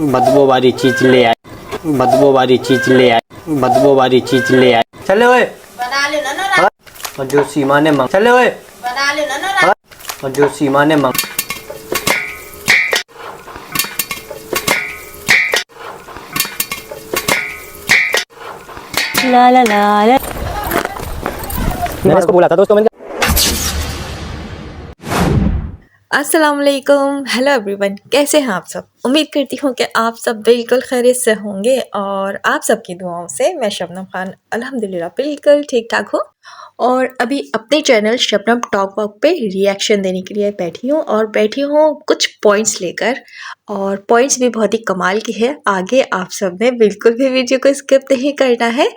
बदबू वाली चीज ले आए, बदबू वाली चीज ले आए, बदबू वाली चीज ले आए। चले ओए बना ले ना और जो सीमा ने मांग, चले ओए बना ले ना और जो सीमा ने मांग। ला ला ला ला। मैंने इसको बोला था दोस्तों, मैंने अस्सलामुअलैकुम, हेलो एवरीवन, कैसे हैं आप सब। उम्मीद करती हूँ कि आप सब बिल्कुल खैरियत से होंगे और आप सबकी दुआओं से मैं शबनम खान अल्हम्दुलिल्लाह बिल्कुल ठीक ठाक हूँ। और अभी अपने चैनल शबनम टॉक वॉक पे रिएक्शन देने के लिए बैठी हूँ और बैठी हूँ कुछ पॉइंट्स लेकर, और पॉइंट्स भी बहुत ही कमाल की है। आगे आप सब ने बिल्कुल भी वीडियो को स्किप नहीं करना है।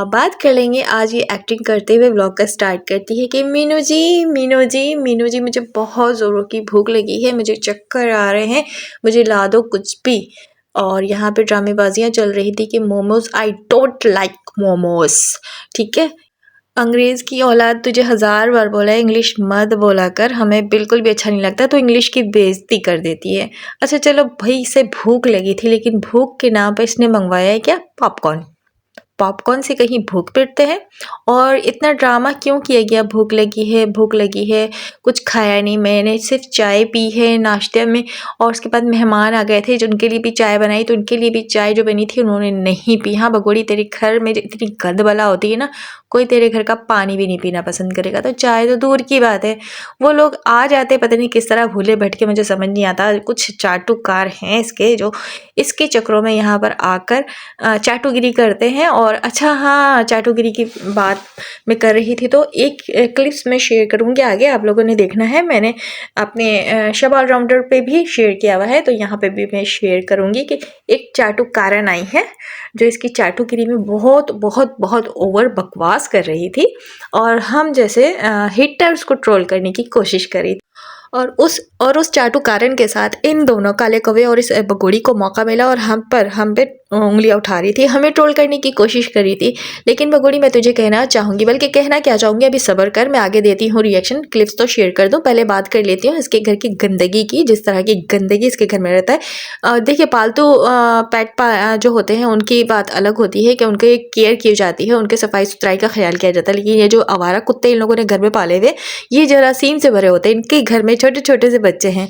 बात कर लेंगे आज ये एक्टिंग करते हुए व्लॉग का स्टार्ट करती है कि मीनू जी मीनू जी मीनू जी, मुझे बहुत ज़ोरों की भूख लगी है, मुझे चक्कर आ रहे हैं, मुझे ला दो कुछ भी। और यहाँ पे ड्रामेबाजियाँ चल रही थी कि momos, I don't like momos. ठीक है, अंग्रेज़ की औलाद तुझे 1000 बार बोला है इंग्लिश मत बोला कर, हमें बिल्कुल भी अच्छा नहीं लगता, तो इंग्लिश की बेइज्जती कर देती है। अच्छा चलो भाई, इसे भूख लगी थी, लेकिन भूख के नाम पर इसने मंगवाया है क्या, पॉपकॉर्न। पॉपकॉर्न से कहीं भूख पिटते हैं। और इतना ड्रामा क्यों किया गया, भूख लगी है भूख लगी है, कुछ खाया नहीं, मैंने सिर्फ चाय पी है नाश्ते में। और उसके बाद मेहमान आ गए थे जिनके लिए भी चाय बनाई, तो उनके लिए भी चाय जो बनी थी उन्होंने नहीं पी। हाँ भगोड़ी, तेरे घर में इतनी गंद बला होती है ना, कोई तेरे घर का पानी भी नहीं पीना पसंद करेगा, तो चाय तो दूर की बात है। वो लोग आ जाते पता नहीं किस तरह भूले भटके, मुझे समझ नहीं आता। कुछ चाटुकार हैं इसके, जो इसके चक्रों में यहाँ पर आकर चाटुगिरी करते हैं। और अच्छा हाँ, चाटुगिरी की बात मैं कर रही थी तो एक क्लिप्स मैं शेयर करूँगी, आगे आप लोगों ने देखना है। मैंने अपने शब ऑलराउंडर पे भी शेयर किया हुआ है, तो यहाँ पे भी मैं शेयर करूँगी कि एक चाटुकारण आई है जो इसकी चाटुगिरी में बहुत बहुत बहुत ओवर बकवास कर रही थी और हम जैसे हिटर्स को ट्रोल करने की कोशिश करी। और उस चाटुकारण के साथ इन दोनों काले कौवे और इस बगोड़ी को मौका मिला और हम पे उंगलियां उठा रही थी, हमें ट्रोल करने की कोशिश कर रही थी। लेकिन बगोड़ी, मैं तुझे कहना चाहूँगी, बल्कि कहना क्या चाहूँगी, अभी सब्र कर, मैं आगे देती हूँ रिएक्शन। क्लिप्स तो शेयर कर दूँ, पहले बात कर लेती हूँ इसके घर की गंदगी की, जिस तरह की गंदगी इसके घर में रहता है। देखिए, पालतू पेट जो होते हैं उनकी बात अलग होती है कि उनकी केयर की जाती है, उनके सफाई सुथराई का ख्याल किया जाता है। लेकिन ये जो आवारा कुत्ते इन लोगों ने घर में पाले हुए, ये जरासीम से भरे होते हैं। इनके घर में छोटे छोटे से बच्चे हैं।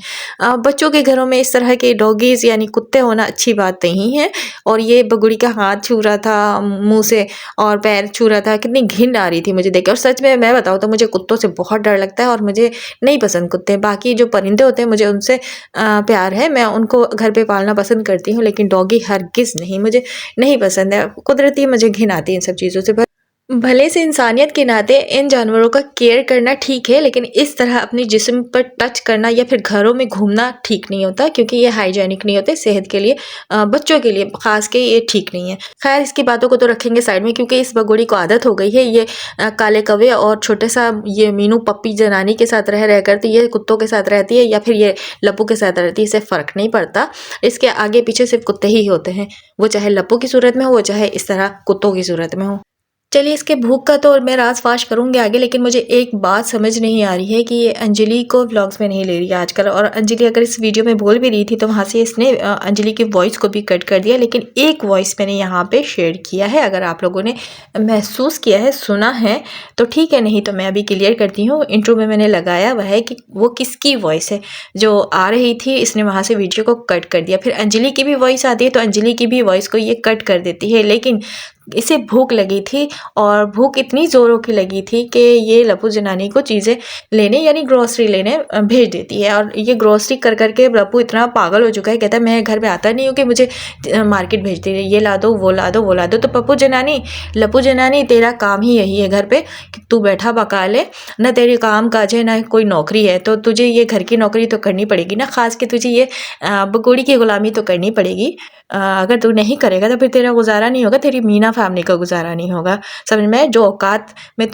बच्चों के घरों में इस तरह के डॉगीज़ यानी कुत्ते होना अच्छी बात नहीं है। और ये बगुड़ी का हाथ छू रहा था मुंह से और पैर छू रहा था, कितनी घिन आ रही थी मुझे देख के। और सच में मैं बताऊँ तो मुझे कुत्तों से बहुत डर लगता है और मुझे नहीं पसंद कुत्ते। बाकी जो परिंदे होते हैं मुझे उनसे प्यार है, मैं उनको घर पे पालना पसंद करती हूँ, लेकिन डॉगी हरगिज़ नहीं, मुझे नहीं पसंद है। कुदरती मुझे घिन आती है इन सब चीज़ों से। भले से इंसानियत के नाते इन जानवरों का केयर करना ठीक है, लेकिन इस तरह अपने जिस्म पर टच करना या फिर घरों में घूमना ठीक नहीं होता, क्योंकि ये हाइजेनिक नहीं होते सेहत के लिए, बच्चों के लिए खास के ये ठीक नहीं है। खैर, इसकी बातों को तो रखेंगे साइड में, क्योंकि इस बगोड़ी को आदत हो गई है ये काले कौवे और छोटे सा ये मीनू पप्पी जनानी के साथ रह कर, तो ये कुत्तों के साथ रहती है या फिर ये लप्पू के साथ रहती है, इससे फ़र्क नहीं पड़ता। इसके आगे पीछे सिर्फ कुत्ते ही होते हैं, वो चाहे लप्पू की सूरत में हो, वो चाहे इस तरह कुत्तों की सूरत में हो। चलिए, इसके भूख का तो मैं राज फाश करूँगी आगे, लेकिन मुझे एक बात समझ नहीं आ रही है कि ये अंजलि को व्लॉग्स में नहीं ले रही है आजकल। और अंजलि अगर इस वीडियो में बोल भी रही थी तो वहाँ से इसने अंजलि की वॉइस को भी कट कर दिया, लेकिन एक वॉइस मैंने यहाँ पे शेयर किया है। अगर आप लोगों ने महसूस किया है, सुना है तो ठीक है, नहीं तो मैं अभी क्लियर करती हूँ। इंट्रो में मैंने लगाया हुआ है कि वो किसकी वॉइस है जो आ रही थी, इसने वहाँ से वीडियो को कट कर दिया। फिर अंजलि की भी वॉइस आती है तो अंजलि की भी वॉइस को ये कट कर देती है। लेकिन इसे भूख लगी थी और भूख इतनी ज़ोरों की लगी थी कि ये लप्पू जनानी को चीज़ें लेने यानी ग्रोसरी लेने भेज देती है। और ये ग्रोसरी कर करके लप्पू इतना पागल हो चुका है, कहता है मैं घर में आता नहीं हूँ कि मुझे मार्केट भेजती है, ये ला दो वो ला दो वो ला दो। तो लप्पू जनानी तेरा काम ही यही है घर पे कि तू बैठा पका ले, ना तेरे काम काज है ना कोई नौकरी है, तो तुझे ये घर की नौकरी तो करनी पड़ेगी ना, ख़ास के तुझे ये बगोड़ी की ग़ुलामी तो करनी पड़ेगी। अगर तू नहीं करेगा तो फिर तेरा गुजारा नहीं होगा, तेरी मीना फैमिली का गुजारा नहीं होगा। समझ में? जो औकात में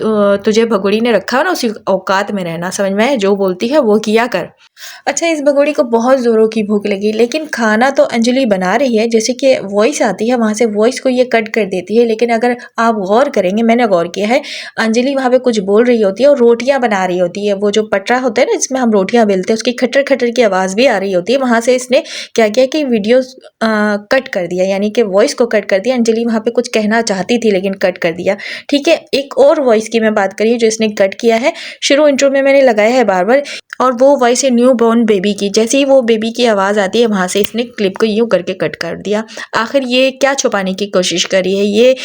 तुझे भगोड़ी ने रखा है ना, उसी औकात में रहना। समझ में? जो बोलती है वो किया कर। अच्छा, इस भगोड़ी को बहुत ज़ोरों की भूख लगी, लेकिन खाना तो अंजलि बना रही है। जैसे कि वॉइस आती है वहाँ से, वॉइस को ये कट कर देती है। लेकिन अगर आप गौर करेंगे, मैंने गौर किया है, अंजलि वहाँ पे कुछ बोल रही होती है और रोटियां बना रही होती है। वो जो पटरा होता है ना जिसमें हम रोटियां बेलते हैं, उसकी खटर खटर की आवाज़ भी आ रही होती है। वहाँ से इसने क्या किया कि वीडियो कट कर दिया, यानी कि वॉइस को कट कर दिया। अंजलि वहाँ पे कुछ कहना चाहती थी लेकिन कट कर दिया। ठीक है, एक और वॉइस की मैं बात करी जो इसने कट किया है, शुरू इंट्रो में मैंने लगाया है बार बार, और वो वॉइस है न्यू बॉर्न बेबी की। जैसे ही वो बेबी की आवाज़ आती है वहाँ से इसने क्लिप को यूँ करके कट कर दिया। आखिर ये क्या छुपाने की कोशिश कर रही है? ये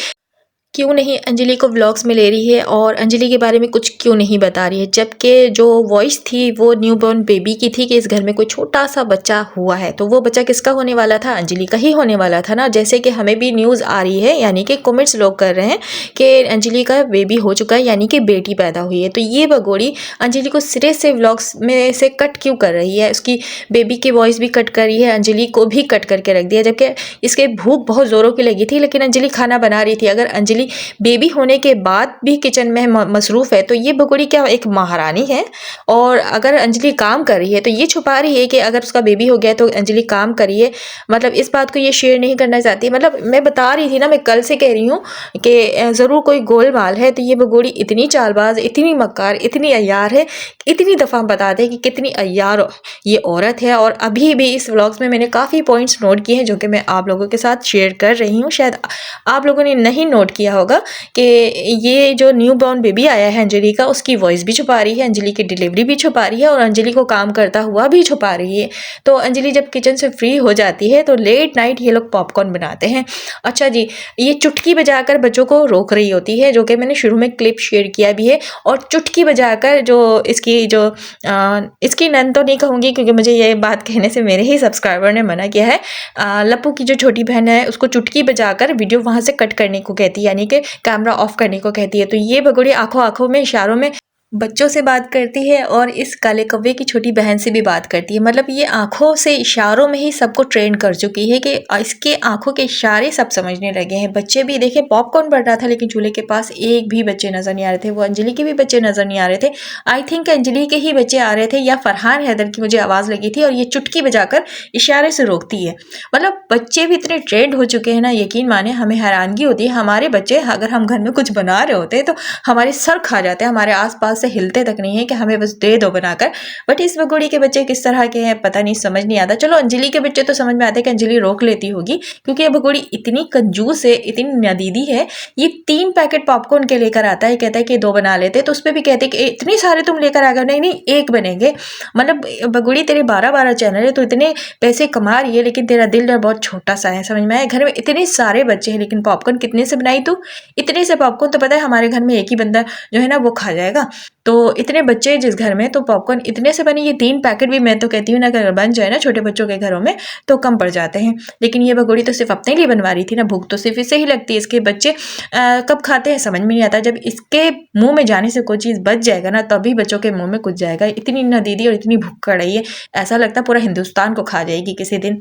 क्यों नहीं अंजलि को व्लॉग्स में ले रही है और अंजलि के बारे में कुछ क्यों नहीं बता रही है? जबकि जो वॉइस थी वो न्यूबॉर्न बेबी की थी कि इस घर में कोई छोटा सा बच्चा हुआ है, तो वो बच्चा किसका होने वाला था? अंजलि का ही होने वाला था ना। जैसे कि हमें भी न्यूज़ आ रही है, यानी कि कमेंट्स लोग कर रहे हैं कि अंजलि का बेबी हो चुका है, यानी कि बेटी पैदा हुई है। तो ये भगोड़ी अंजलि को सिरे से व्लॉग्स में से कट क्यों कर रही है? उसकी बेबी की वॉइस भी कट कर रही है, अंजलि को भी कट करके रख दिया। जबकि इसके भूख बहुत ज़ोरों की लगी थी, लेकिन अंजलि खाना बना रही थी। अगर अंजलि बेबी होने के बाद भी किचन में मसरूफ़ है तो ये भगोड़ी क्या एक महारानी है? और अगर अंजलि काम कर रही है तो ये छुपा रही है कि अगर उसका बेबी हो गया तो अंजलि काम करिए। मतलब इस बात को ये शेयर नहीं करना चाहती। मतलब मैं बता रही थी ना, मैं कल से कह रही हूँ कि ज़रूर कोई गोलमाल है। तो ये भगोड़ी इतनी चालबाज, इतनी मक्कार, इतनी अय्यार है। इतनी दफ़ा बता दें कि कितनी अय्यार ये औरत है। और अभी भी इस व्लॉग्स में मैंने काफ़ी पॉइंट्स नोट किए हैं जो कि मैं आप लोगों के साथ शेयर कर रही हूँ। शायद आप लोगों ने नहीं नोट किया होगा कि ये जो न्यू बॉर्न बेबी आया है अंजलि का, उसकी वॉइस भी छुपा रही है, अंजलि की डिलीवरी भी छुपा रही है और अंजलि को काम करता हुआ भी छुपा रही है। तो अंजलि जब किचन से फ्री हो जाती है तो लेट नाइट ये लोग पॉपकॉर्न बनाते हैं। अच्छा जी, ये चुटकी बजाकर बच्चों को रोक रही होती है, जो कि मैंने शुरू में क्लिप शेयर किया भी है। और चुटकी बजाकर जो इसकी नंद तो नहीं कहूँगी क्योंकि मुझे ये बात कहने से मेरे ही सब्सक्राइबर ने मना किया है। लप्पू की जो छोटी बहन है उसको चुटकी बजाकर वीडियो वहाँ से कट करने को कहती है, यानी कि कैमरा ऑफ करने को कहती है। तो ये भगोड़ी आंखों आंखों में इशारों में बच्चों से बात करती है और इस काले कौवे की छोटी बहन से भी बात करती है। मतलब ये आंखों से इशारों में ही सबको ट्रेन कर चुकी है कि इसके आंखों के इशारे सब समझने लगे हैं। बच्चे भी देखें, पॉपकॉर्न बढ़ रहा था लेकिन चूल्हे के पास एक भी बच्चे नज़र नहीं आ रहे थे। वो अंजलि के भी बच्चे नज़र नहीं आ रहे थे। आई थिंक अंजलि के ही बच्चे आ रहे थे या फरहान हैदर की मुझे आवाज़ लगी थी। और ये चुटकी बजाकर इशारे से रोकती है। मतलब बच्चे भी इतने ट्रेंड हो चुके हैं ना, यकीन माने हमें हैरानगी होती है। हमारे बच्चे अगर हम घर में कुछ बना रहे होते हैं तो हमारे सर खा जाते हैं, हमारे आसपास से हिलते तक नहीं है कि हमें बस दे दो बनाकर। बट इस भगोड़ी के बच्चे किस तरह के हैं पता नहीं, समझ नहीं आता। चलो अंजलि के बच्चे तो समझ में आते हैं कि अंजलि रोक लेती होगी, क्योंकि ये भगोड़ी इतनी कंजूस है, इतनी नदीदी है। ये 3 पैकेट पॉपकॉर्न के लेकर आता है, कहता है कि 2 बना लेते, तो उस पर भी कहते हैं कि इतने सारे तुम लेकर आ गए। नहीं नहीं, 1 बनेंगे। मतलब भगोड़ी तेरे 12 चैनल है, तो इतने पैसे कमा रही है लेकिन तेरा दिल बहुत छोटा सा है। समझ में आया? घर में इतने सारे बच्चे हैं लेकिन पॉपकॉर्न कितने से बनाई तू? इतने से पॉपकॉर्न तो पता है हमारे घर में एक ही बंदा जो है ना वो खा जाएगा। तो इतने बच्चे जिस घर में, तो पॉपकॉर्न इतने से बने। ये 3 पैकेट भी मैं तो कहती हूँ ना अगर बन जाए ना छोटे बच्चों के घरों में तो कम पड़ जाते हैं। लेकिन ये भगोड़ी तो सिर्फ अपने लिए बनवा रही थी ना, भूख तो सिर्फ इससे ही लगती है। इसके बच्चे कब खाते हैं समझ में नहीं आता। जब इसके मुंह में जाने से कोई चीज़ बच जाएगा ना तभी बच्चों के मुंह में कुछ जाएगा। इतनी नदीदी और इतनी भूख रही है, ऐसा लगता है पूरा हिंदुस्तान को खा जाएगी किसी दिन।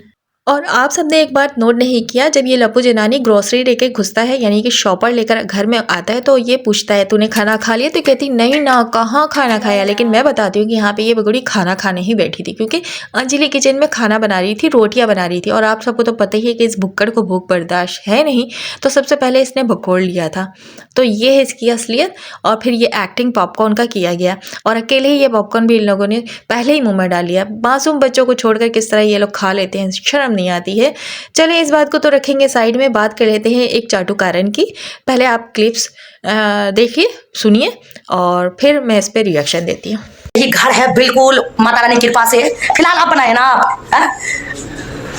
और आप सबने एक बात नोट नहीं किया, जब ये लप्पू जनानी ग्रोसरी लेके घुसता है, यानी कि शॉपर लेकर घर में आता है, तो ये पूछता है तूने खाना खा लिया? तो कहती नहीं ना, कहाँ खाना खाया। लेकिन मैं बताती हूँ कि यहाँ पे ये भगोड़ी खाना खाने ही बैठी थी, क्योंकि अंजलि किचन में खाना बना रही थी, रोटियां बना रही थी। और आप सबको तो पता ही है कि इस भुक्कड़ को भूख बर्दाश्त है नहीं, तो सबसे पहले इसने भगोड़ लिया था। तो ये है इसकी असलियत। और फिर ये एक्टिंग पॉपकॉर्न का किया गया और अकेले ही ये पॉपकॉर्न भी इन लोगों ने पहले ही मुँह में डाल लिया। मासूम बच्चों को छोड़कर किस तरह ये लोग खा लेते हैं, शर्म नहीं आती है। चलिए इस बात को तो रखेंगे साइड में, बात कर लेते हैं एक चाटुकारण की। पहले आप क्लिप्स देखिए, सुनिए और फिर मैं इस पे रिएक्शन देती हूँ। ये घर है बिल्कुल माता रानी की कृपा से। फिलहाल आप बनाए ना आप,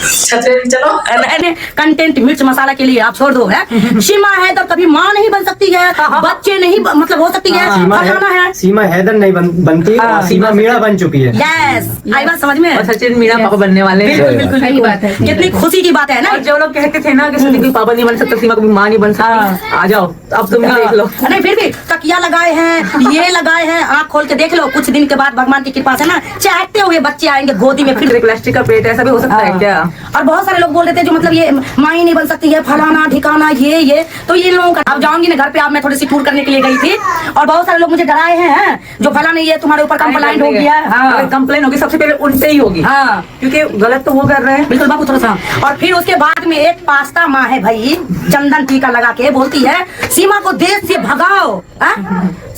चलो नहीं कंटेंट मिर्च मसाला के लिए आप छोड़ दो है। सीमा हैदर कभी माँ नहीं बन सकती है, बच्चे नहीं मतलब हो सकती है, फरहाना है। सीमा हैदर नहीं बनती, सीमा मीरा बन चुकी है। यस, आई बात समझ में। और सचिन मीरा पापा बनने वाले हैं। बिल्कुल बिल्कुल सही बात है। कितनी खुशी की बात है ना। और जो लोग कहते थे ना कि सचिन कोई पापा नहीं बन सकता, सीमा कभी माँ नहीं बन सकती, आ जाओ अब तुम देख लो। नहीं फिर भी तकिया लगाए हैं, ये लगाए हैं, आँख खोल के देख लो। कुछ दिन के बाद भगवान की कृपा से ना चाहते हुए बच्चे आएंगे गोदी में। फिर प्लास्टिक का पेट ऐसा भी हो सकता है क्या? और बहुत सारे लोग बोल रहे थे जो मतलब ये माँ ही नहीं बन सकती है, फलाना ठिकाना ये तो ये लोगों का। अब जाऊंगी ना घर पे, आप मैं थोड़ी सी टूर करने के लिए गई थी और बहुत सारे लोग मुझे डराए हैं जो फला नहीं है तुम्हारे ऊपर कंप्लेंट हो गया। हाँ कंप्लेन होगी सबसे पहले उनसे ही होगी। हाँ क्योंकि गलत तो वो कर रहे हैं। बिल्कुल बाबू थोड़ा सा। और फिर उसके बाद में एक पास्ता माँ है भाई, चंदन टीका लगा के बोलती है सीमा को देश से भगाओ।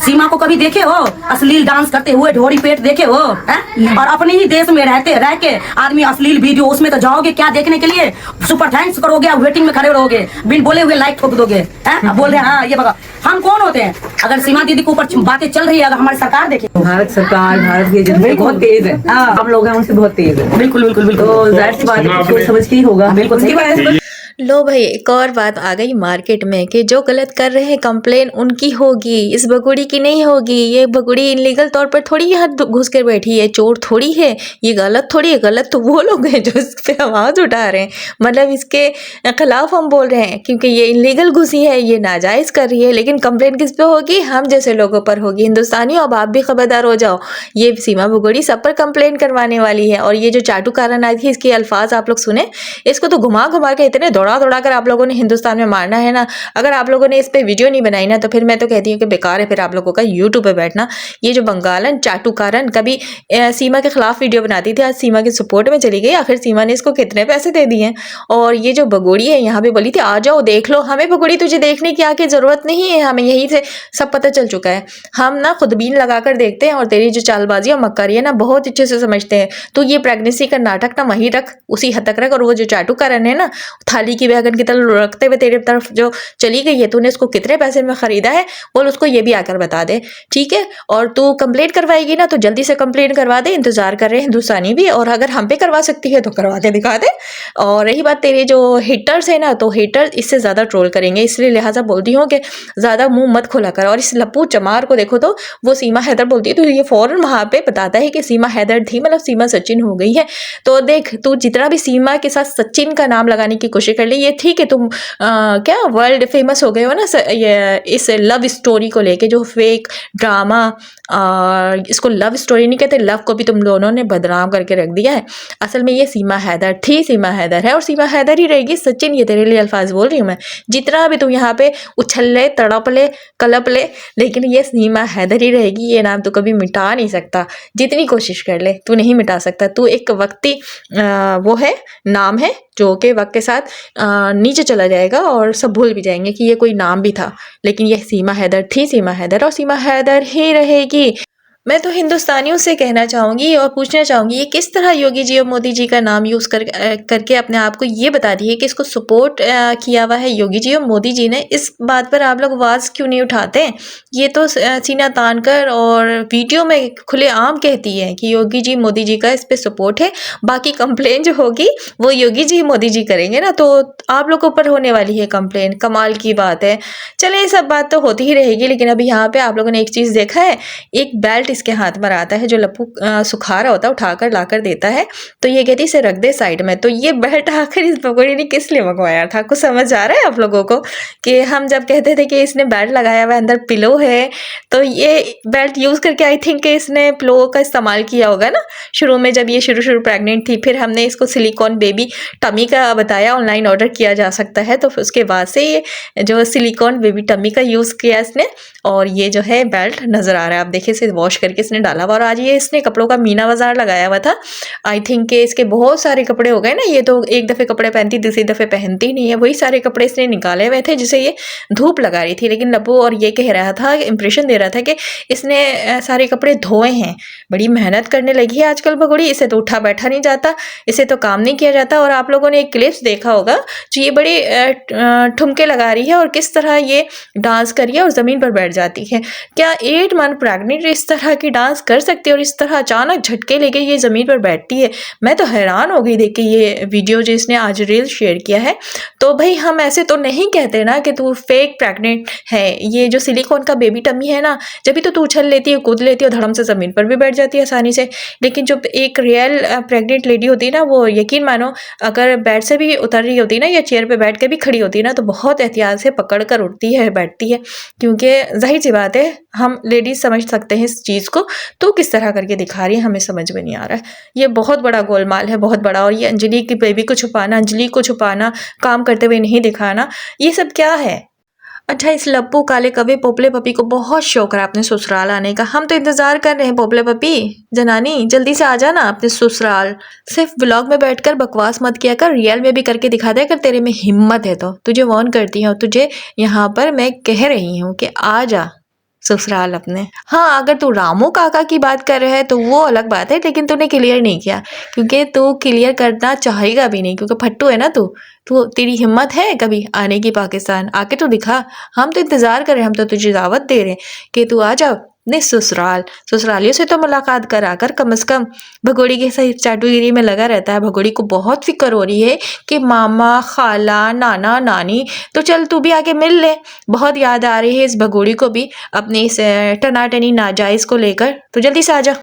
सीमा को कभी देखे हो अश्लील डांस करते हुए, ढोरी पेट देखे हो? और अपने ही देश में रह के आदमी अश्लील वीडियो, उसमें तो जाओगे क्या देखने के लिए? सुपर थैंक्स करोगे, वेटिंग में खड़े रहोगे, बिन बोले हुए लाइक ठोक दोगे। बोल रहे हैं हाँ ये बगा हम कौन होते हैं? अगर सीमा दीदी के ऊपर बातें चल रही है, अगर हमारी सरकार देखे, भारत सरकार, भारत की एजेंसी बहुत तेज है। हम लोग हैं उनसे बहुत तेज है। बिल्कुल बिल्कुल बिल्कुल। तो जाहिर सी बात है सोच समझ के ही होगा। बिल्कुल सही बात है। लो भाई, एक और बात आ गई मार्केट में कि जो गलत कर रहे हैं कंप्लेन उनकी होगी, इस बगुड़ी की नहीं होगी। ये बगुड़ी इनलीगल तौर पर थोड़ी यहाँ घुस कर बैठी है, चोर थोड़ी है, ये गलत थोड़ी है। गलत तो वो लोग हैं जो इस पे आवाज़ उठा रहे हैं, मतलब इसके खिलाफ हम बोल रहे हैं क्योंकि ये इनलीगल घुसी है, ये नाजायज़ कर रही है। लेकिन कंप्लेन किस पे होगी? हम जैसे लोगों पर होगी। हिंदुस्तानियों अब आप भी खबरदार हो जाओ, ये सीमा बगुड़ी सब पर कंप्लेन करवाने वाली है। और ये जो चाटू कारण आई थी, इसके अल्फाज आप लोग सुने, इसको तो घुमा घुमा के इतने दौड़ा कर आप लोगों ने हिंदुस्तान में मारना है ना। अगर आप लोगों ने इस पे वीडियो नहीं बनाई ना तो फिर मैं तो कहती हूँ कि बेकार है फिर आप लोगों का यूट्यूब पे बैठना। ये जो बंगालन चाटुकारन कभी सीमा के खिलाफ वीडियो बनाती थी, आज सीमा के सपोर्ट में चली गई। आखिर सीमा ने इसको कितने पैसे दे दिए। और ये जो बगोड़ी है यहाँ पे बोली थी आ जाओ देख लो, हमें बगोड़ी तुझे देखने की आके ज़रूरत नहीं है, हमें यही से सब पता चल चुका है। हम ना खुदबीन लगा कर देखते हैं और तेरी जो चालबाजी और मक्कारी है ना बहुत अच्छे से समझते हैं। तो ये प्रेगनेंसी का नाटक ना वहीं रख, उसी हद तक रख। और वो जो चाटुकारन है ना, थाली की बैगन की तरह रखते हुए तेरे तरफ जो चली गई है, तूने उसको कितने पैसे में खरीदा है बोल, उसको ये भी आकर बता दे, ठीक है? और तू कंप्लेंट करवाएगी ना तो जल्दी से कंप्लेंट करवा दे, इंतजार कर रहे हैं हिंदुस्तानी भी। और अगर हम पे करवा सकती है तो करवा के दिखा दे। और रही बात तेरे जो हेटर्स है ना, तो हेटर्स इससे ज़्यादा ट्रोल करेंगे, इसलिए लिहाजा बोलती हूँ कि ज़्यादा मुंह मत खोला कर। और इस लप्पू चमार को देखो तो वो सीमा हैदर बोलती है तो ये फ़ौरन वहाँ पे बताता है कि सीमा हैदर थी, मतलब सीमा सचिन हो गई है। तो देख तू जितना भी सीमा के साथ सचिन का नाम लगाने की कोशिश कर ली, ये ठीक है तुम क्या वर्ल्ड फेमस हो गए हो ना ये इस लव स्टोरी को लेके, जो फेक ड्रामा, इसको लव स्टोरी नहीं कहते, लव को भी तुम दोनों ने बदनाम करके रख दिया है। असल में ये सीमा हैदर थी, सीमा हैदर है और सीमा हैदर ही रहेगी। सचिन ये तेरे लिए अल्फाज बोल रही हूँ मैं, जितना भी तुम यहाँ पे उछल ले, तड़प ले, कलप ले, लेकिन ये सीमा हैदर ही रहेगी। ये नाम तो कभी मिटा नहीं सकता, जितनी कोशिश कर ले तू नहीं मिटा सकता। तू एक वक्ती वो है, नाम है जो कि वक्त के साथ नीचे चला जाएगा और सब भूल भी जाएंगे कि ये कोई नाम भी था। लेकिन यह सीमा हैदर थी, सीमा हैदर और सीमा हैदर ही रहेगी। मैं तो हिंदुस्तानियों से कहना चाहूँगी और पूछना चाहूँगी ये किस तरह योगी जी और मोदी जी का नाम यूज़ करके अपने आप को ये बता दिए कि इसको सपोर्ट किया हुआ है योगी जी और मोदी जी ने। इस बात पर आप लोग आवाज़ क्यों नहीं उठाते हैं? ये तो सीना तान कर और वीडियो में खुलेआम कहती है कि योगी जी मोदी जी का इस पर सपोर्ट है, बाकी कंप्लेन जो होगी वो योगी जी मोदी जी करेंगे ना, तो आप लोग ऊपर होने वाली है कंप्लेन। कमाल की बात है। चले ये सब बात तो होती ही रहेगी, लेकिन अभी यहाँ पर आप लोगों ने एक चीज़ देखा है, एक बेल्ट इसके हाथ में आता है जो लप्पू सुखा रहा होता है, उठाकर लाकर देता है, तो ये कहती है इसे रख दे साइड में। तो ये बेल्ट आखिर इस बगोड़ी ने किस लिए मंगवाया था? कुछ समझ आ रहा है आप लोगों को कि हम जब कहते थे कि इसने बेल्ट लगाया हुआ अंदर पिलो है, तो ये बेल्ट यूज़ करके आई थिंक इसने पिलो का इस्तेमाल किया होगा ना शुरू में, जब ये शुरू प्रेग्नेंट थी। फिर हमने इसको सिलिकॉन बेबी टमी का बताया, ऑनलाइन ऑर्डर किया जा सकता है, तो उसके बाद से ये जो सिलिकॉन बेबी टमी का यूज़ किया इसने। और ये जो है बेल्ट नज़र आ रहा है, आप देखिए इसे वॉश करके इसने डाला हुआ। और आज ये इसने कपड़ों का मीना बाजार लगाया हुआ था। आई थिंक कि इसके बहुत सारे कपड़े हो गए ना, ये तो एक दफ़े कपड़े पहनती दूसरी दफ़े पहनती नहीं है, वही सारे कपड़े इसने निकाले हुए थे जिसे ये धूप लगा रही थी। लेकिन लप्पू और ये कह रहा था, इंप्रेशन दे रहा था कि इसने सारे कपड़े धोए हैं, बड़ी मेहनत करने लगी है आजकल बगोड़ी, इसे तो उठा बैठा नहीं जाता, इसे तो काम नहीं किया जाता। और आप लोगों ने एक क्लिप्स देखा होगा जो ये बड़ी ठुमके लगा रही है और किस तरह ये डांस करी है और ज़मीन पर बैठ जाती है। क्या 8 मंथ प्रेग्नेंट इस तरह की डांस कर सकती है और इस तरह अचानक झटके लेके ये ज़मीन पर बैठती है? मैं तो हैरान हो गई देख के ये वीडियो जो इसने आज रील शेयर किया है। तो भाई हम ऐसे तो नहीं कहते ना कि तू फेक प्रेग्नेंट है। ये जो सिलिकॉन का बेबी टमी है ना, जब भी तो उछल लेती है, कूद लेती है, धड़म से ज़मीन पर भी बैठ जाती है आसानी से। लेकिन जो एक रियल प्रेग्नेंट लेडी होती है ना, वो यकीन मानो अगर बेड से भी उतर रही होती है ना या चेयर पर बैठ के भी खड़ी होती है ना, तो बहुत एहतियात से पकड़ कर उठती है, बैठती है। क्योंकि जाहिर सी बात है हम लेडीज़ समझ सकते हैं इस चीज़ चीज़ को तू किस तरह करके दिखा रही है, हमें समझ में नहीं आ रहा है। ये बहुत बड़ा गोलमाल है, बहुत बड़ा। और ये अंजलि की बेबी को छुपाना, अंजलि को छुपाना, काम करते हुए नहीं दिखाना, ये सब क्या है। अच्छा, इस लप्पू काले कवे पोपले पपी को बहुत शौक रहा अपने ससुराल आने का। हम तो इंतजार कर रहे हैं पोपले पपी, जनानी जल्दी से आ जाना अपने ससुराल। सिर्फ ब्लॉग में बैठकर बकवास मत किया कर, रियल में भी करके दिखा दे अगर तेरे में हिम्मत है तो। तुझे वार्न करती हूँ, तुझे यहाँ पर मैं कह रही हूँ कि आ जा ससुराल अपने। हाँ, अगर तू रामू काका की बात कर रहा है तो वो अलग बात है, लेकिन तूने क्लियर नहीं किया, क्योंकि तू क्लियर करना चाहेगा भी नहीं, क्योंकि फट्टू है ना तू। तेरी हिम्मत है कभी आने की पाकिस्तान? आके तो दिखा, हम तो इंतज़ार कर रहे हैं, हम तो तुझे दावत दे रहे हैं कि तू आ जा अपने ससुराल। ससुरालियों से तो मुलाकात करा कर कम से कम। भगोड़ी के सही चाटुगिरी में लगा रहता है, भगोड़ी को बहुत फिक्र हो रही है कि मामा, खाला, नाना, नानी। तो चल तू भी आके मिल ले, बहुत याद आ रही है इस भगोड़ी को भी अपनी इस टनाटनी नाजायज़ को लेकर। तो जल्दी से आ जा।